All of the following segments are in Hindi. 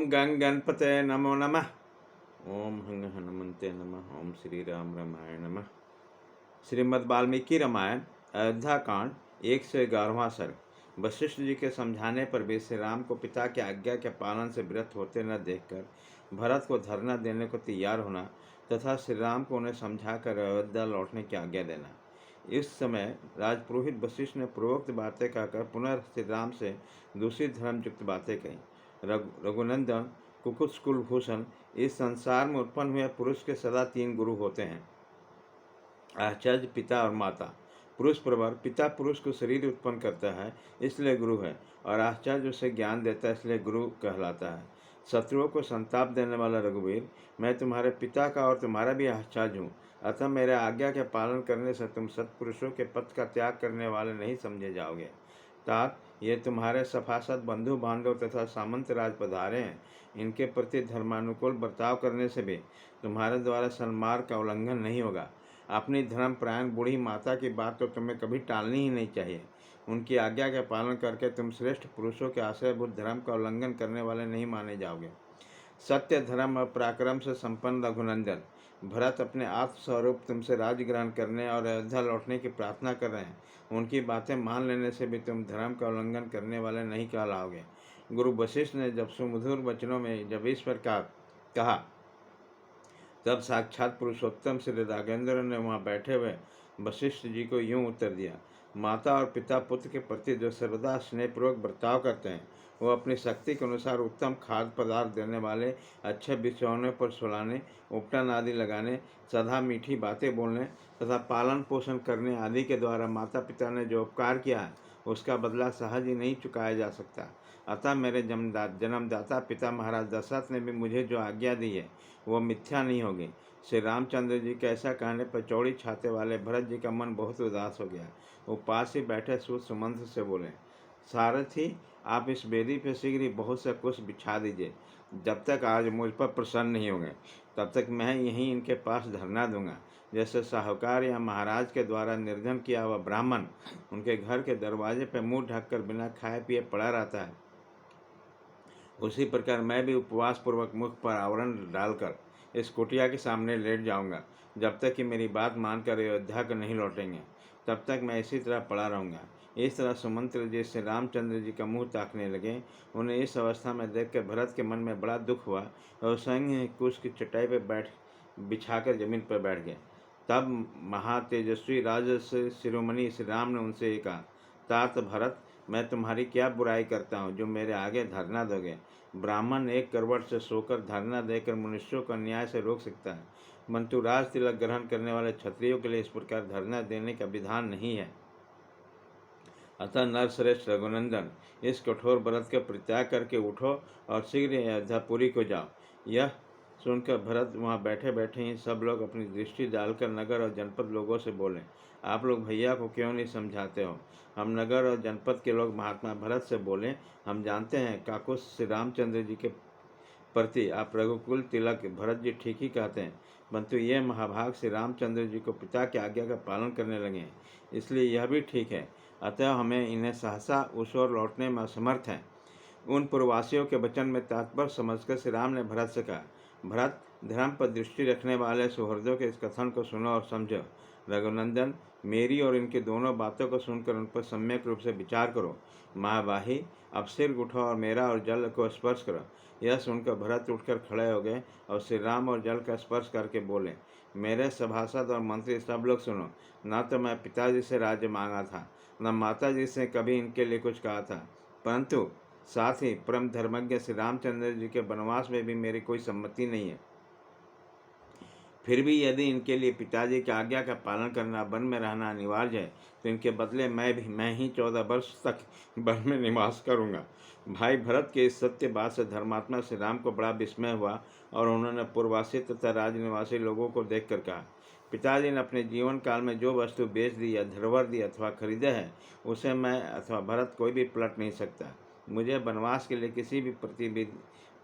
ओम गंग गणपते नमो नमः। ओम हंग हनुमंते नमः। ओम श्री राम रामायण नमः। श्रीमद् वाल्मीकि रामायण अयोध्या कांड 111वां सर्ग। वशिष्ठ जी के समझाने पर भी श्री राम को पिता की आज्ञा के पालन से विरत होते न देखकर भरत को धरना देने को तैयार होना तथा श्री राम को उन्हें समझाकर अयोध्या लौटने की आज्ञा देना। इस समय राजपुरोहित वशिष्ठ ने पूर्वोक्त बातें कहकर पुनः श्री राम से दूसरी धर्मयुक्त बातें कही। रघुनंदन कुकुत्स कुलभूषण, इस संसार में उत्पन्न हुए पुरुष के सदा 3 गुरु होते हैं, आचार्य, पिता और माता। पुरुष प्रवर, पिता पुरुष को शरीर उत्पन्न करता है इसलिए गुरु है, और आचार्य उसे ज्ञान देता है इसलिए गुरु कहलाता है। शत्रुओं को संताप देने वाला रघुवीर, मैं तुम्हारे पिता का और तुम्हारा भी आचार्य हूँ, अतः मेरे आज्ञा के पालन करने से तुम सत्पुरुषों के पथ का त्याग करने वाले नहीं समझे जाओगे। तात, ये तुम्हारे सभासद बंधु बांधव तथा सामंत राज पधारे हैं, इनके प्रति धर्मानुकूल बर्ताव करने से भी तुम्हारे द्वारा सन्मार्ग का उल्लंघन नहीं होगा। अपनी धर्मपरायण बूढ़ी माता की बात तो तुम्हें कभी टालनी ही नहीं चाहिए। उनकी आज्ञा के पालन करके तुम श्रेष्ठ पुरुषों के आश्रयभूत धर्म का उल्लंघन करने वाले नहीं माने जाओगे। सत्य, धर्म और पराक्रम से संपन्न रघुनंदन, भरत अपने आत्मस्वरूप तुमसे राज्य ग्रहण करने और अयोध्या लौटने की प्रार्थना कर रहे हैं। उनकी बातें मान लेने से भी तुम धर्म का उल्लंघन करने वाले नहीं कहलाओगे। गुरु वशिष्ठ ने जब सुमधुर वचनों में जब ईश्वर का कहा, तब साक्षात पुरुषोत्तम श्री राघवेंद्र ने वहाँ बैठे हुए वशिष्ठ जी को यूं उत्तर दिया। माता और पिता पुत्र के प्रति जो सर्वदा स्नेहपूर्वक बर्ताव करते हैं, वो अपनी शक्ति के अनुसार उत्तम खाद्य पदार्थ देने वाले, अच्छे बिछौने पर सुलाने, उपटन आदि लगाने, सदा मीठी बातें बोलने तथा पालन पोषण करने आदि के द्वारा माता पिता ने जो उपकार किया है उसका बदला सहज ही नहीं चुकाया जा सकता। अतः मेरे जन्मदाता पिता महाराज दशरथ ने भी मुझे जो आज्ञा दी है वो मिथ्या नहीं होगी। श्री रामचंद्र जी के ऐसा कहने पर चौड़ी छाते वाले भरत जी का मन बहुत उदास हो गया। वो पास ही बैठे सुमंत्र से बोले, सारथी, आप इस बेदी पर शीघ्र ही बहुत से कुश बिछा दीजिए। जब तक आज मुझ पर प्रसन्न नहीं होंगे तब तक मैं यहीं इनके पास धरना दूंगा। जैसे साहूकार या महाराज के द्वारा निर्धन किया हुआ ब्राह्मण उनके घर के दरवाजे पर मुंह ढककर बिना खाए पिए पड़ा रहता है, उसी प्रकार मैं भी उपवास पूर्वक मुख पर आवरण डालकर इस कुटिया के सामने लेट जाऊंगा। जब तक कि मेरी बात मानकर अयोध्या को नहीं लौटेंगे तब तक मैं इसी तरह पड़ा रहूँगा। इस तरह सुमंत्र जी से रामचंद्र जी का मुंह ताकने लगे। उन्हें इस अवस्था में देखकर भरत के मन में बड़ा दुख हुआ और स्वयं ही कुश की चटाई पर बिछाकर जमीन पर बैठ गए। तब महातेजस्वी राजर्षि शिरोमणि श्री राम ने उनसे कहा, तात भरत, मैं तुम्हारी क्या बुराई करता हूँ जो मेरे आगे धरना दोगे। ब्राह्मण एक करवट से सोकर धरना देकर मनुष्यों को अन्याय से रोक सकता है, परंतु राज तिलक ग्रहण करने वाले क्षत्रियों के लिए इस प्रकार धरना देने का विधान नहीं है। अतः नरश्रेष्ठ रघुनंदन, इस कठोर व्रत का परित्याग करके उठो और शीघ्र अयोध्यापुरी को जाओ। यह सुनकर भरत वहाँ बैठे बैठे ही सब लोग अपनी दृष्टि डालकर नगर और जनपद लोगों से बोले, आप लोग भैया को क्यों नहीं समझाते हो। हम नगर और जनपद के लोग महात्मा भरत से बोले, हम जानते हैं काकुश श्री रामचंद्र जी के प्रति आप रघुकुल तिलक भरत जी ठीक ही कहते हैं, परंतु ये महाभाग श्री रामचंद्र जी को पिता की आज्ञा का पालन करने लगे हैं, इसलिए यह भी ठीक है। अतः हमें इन्हें सहसा उस ओर लौटने में असमर्थ हैं। उन पूर्ववासियों के वचन में तात्पर्य समझकर श्री राम ने भरत से कहा, भरत, धर्म पर दृष्टि रखने वाले सुहृदों के इस कथन को सुनो और समझो। रघुनंदन, मेरी और इनके दोनों बातों को सुनकर उन पर सम्यक रूप से विचार करो। महाबाही, अब सिर उठो और मेरा और जल को स्पर्श करो। यह सुनकर भरत उठकर खड़े हो गए और श्री राम और जल का स्पर्श करके बोले, मेरे सभासद और मंत्री सब लोग सुनो। न तो मैं पिताजी से राज्य मांगा था, न माताजी से कभी इनके लिए कुछ कहा था, परंतु साथ ही परम धर्मज्ञ श्री रामचंद्र जी के वनवास में भी मेरी कोई सम्मति नहीं है। फिर भी यदि इनके लिए पिताजी की आज्ञा का पालन करना, वन में रहना अनिवार्य है, तो इनके बदले मैं ही 14 वर्ष तक वन में निवास करूंगा। भाई भरत के इस सत्य बात से धर्मात्मा श्री राम को बड़ा विस्मय हुआ और उन्होंने पूर्ववासी तथा राजनिवासी लोगों को देखकर कहा, पिताजी ने अपने जीवन काल में जो वस्तु बेच दी या धरोहर दी अथवा खरीदे है, उसे मैं अथवा भरत कोई भी पलट नहीं सकता। मुझे वनवास के लिए किसी भी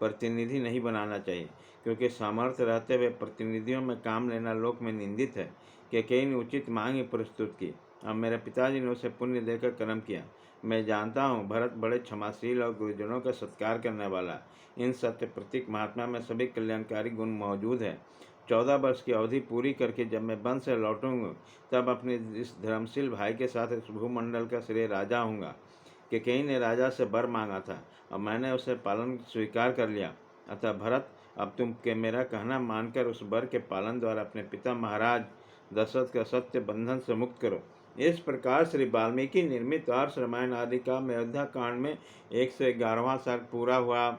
प्रतिनिधि नहीं बनाना चाहिए, क्योंकि सामर्थ्य रहते हुए प्रतिनिधियों में काम लेना लोक में निंदित है। कि कई ने उचित मांग ही प्रस्तुत की। अब मेरे पिताजी ने उसे पुण्य देकर कर्म किया। मैं जानता हूँ भरत बड़े क्षमाशील और गुरुजनों का सत्कार करने वाला। इन सत्य प्रतीक महात्मा में सभी कल्याणकारी गुण मौजूद हैं। 14 वर्ष की अवधि पूरी करके जब मैं वन से लौटूंगा तब अपने इस धर्मशील भाई के साथ इस भूमंडल का श्रेय राजा हूँगा। केकई ने राजा से वर मांगा था और मैंने उसे पालन स्वीकार कर लिया। अतः भरत, अब तुम के मेरा कहना मानकर उस वर के पालन द्वारा अपने पिता महाराज दशरथ का सत्य बंधन से मुक्त करो। इस प्रकार श्री वाल्मीकि निर्मित आर्ष रामायण आदि का अयोध्या कांड में 111वां सर्ग पूरा हुआ।